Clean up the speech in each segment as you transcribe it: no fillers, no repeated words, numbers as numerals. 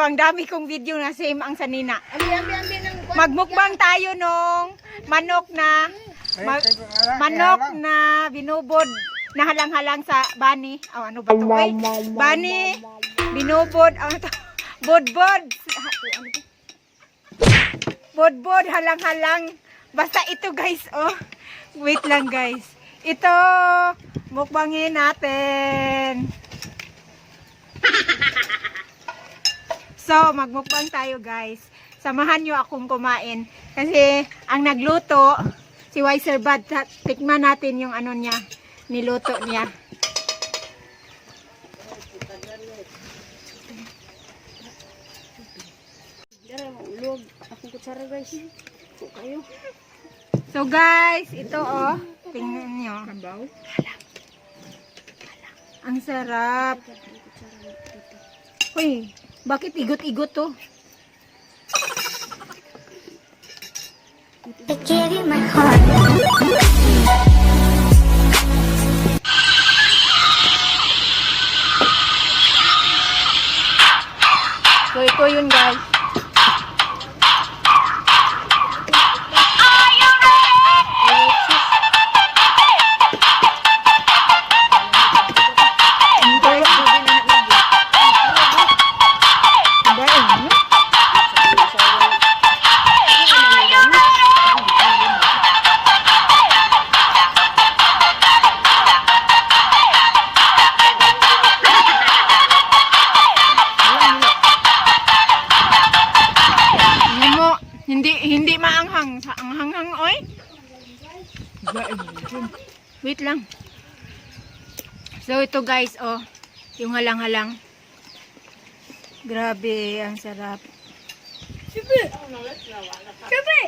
ang dami kong video na same ang sanina. Magmukbang tayo nung manok na manok na binubod na halang-halang sa bani. Oh, ano ba to? Ay, bani, binubod, ano to? Bodbod. Bodbod, halang-halang. Basta ito guys, oh. Wait lang guys. Ito, mukbangin natin. So, magmukbang tayo guys. Samahan nyo akong kumain. Kasi, ang nagluto, si Wiser Bad. Tikman natin yung ano niya, niluto niya. So guys, ito oh. Tingnan nyo. Ang sarap. Uy, bakit igot-igot to? I give you my heart. So ito yun guys. Hindi maanghang. Ang hanghang, oy. Wait lang. So, ito guys, oh. Yung halang-halang. Grabe, ang sarap. Sipi! Sipi!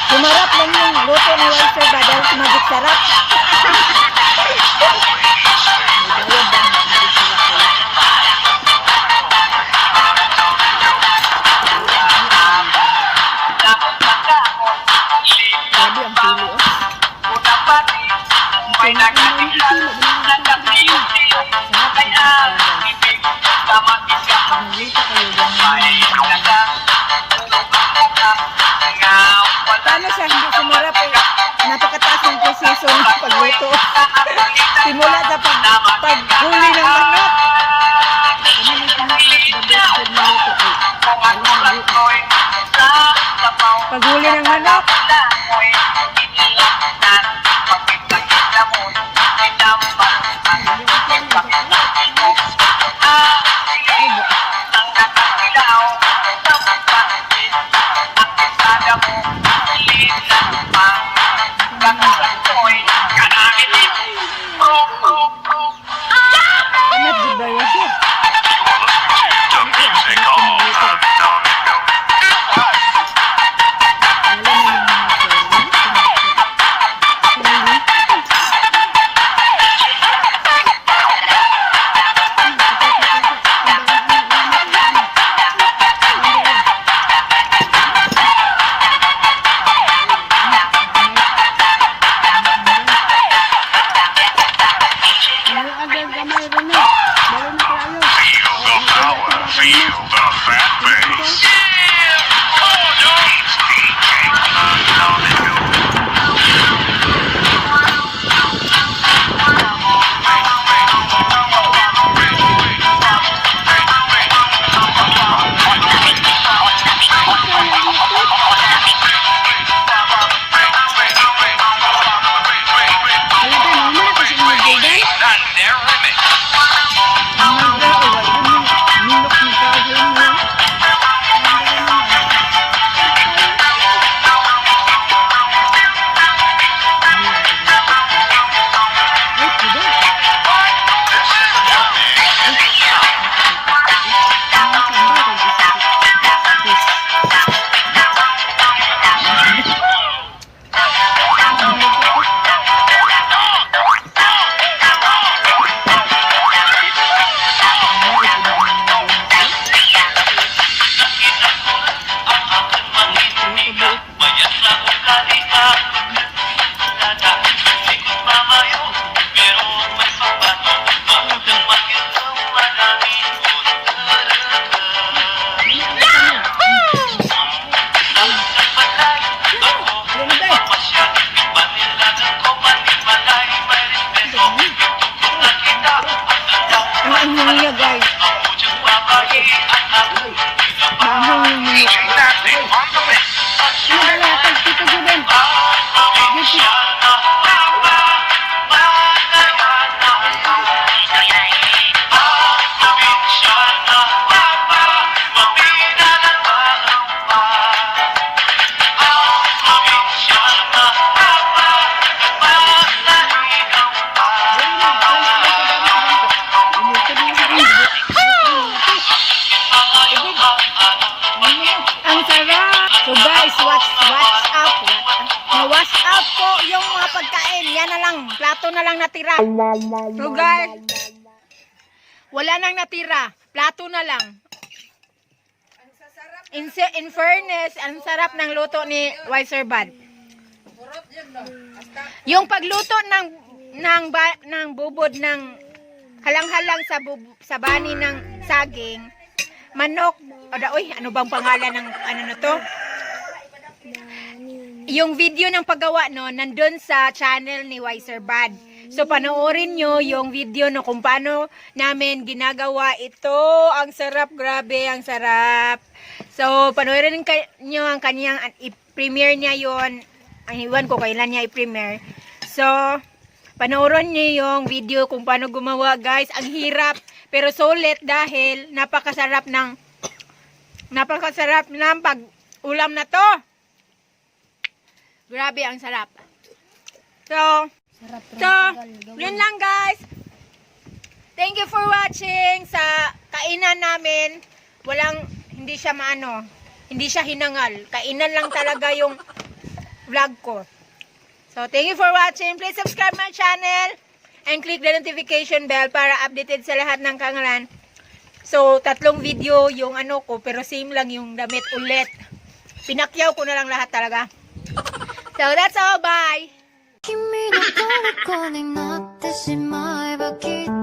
Sumarap lang yung luto ni Wiser Bad dahil sumagit sarap. Grabe ang pili, oh. Paano siya hindi sumarap eh? Napakataas ng proseso ng pagluto. Simula sa paghuli ng manok. Paghuli ng manok. plato na lang natira. So guys, wala nang natira, plato na lang. In fairness, ang sarap ng luto ni Wiser Bud. Yung pagluto ng bubod ng halang-halang sa bani ng saging, manok, ano bang pangalan ng ano na to? Yung video ng paggawa no, nandun sa channel ni Wiser Bud. So panoorin nyo yung video no kung paano namin ginagawa ito. Ang sarap, grabe, ang sarap. So panoorin nyo ang kanyang i-premiere niya yon. Ang iwan ko kailan niya i-premiere. So panoorin nyo yung video kung paano gumawa, guys. Ang hirap pero sulit dahil napakasarap ng pag ulam na to. Grabe, ang sarap. So, yun lang guys. Thank you for watching sa kainan namin. Hindi siya hindi siya hinangal. Kainan lang talaga yung vlog ko. So, thank you for watching. Please subscribe my channel and click the notification bell para updated sa lahat ng kangalan. So, 3 video yung ano ko, pero same lang yung damit ulit. Pinakyaw ko na lang lahat talaga. So, that's all. Bye! 君の虜になってしまえばきっと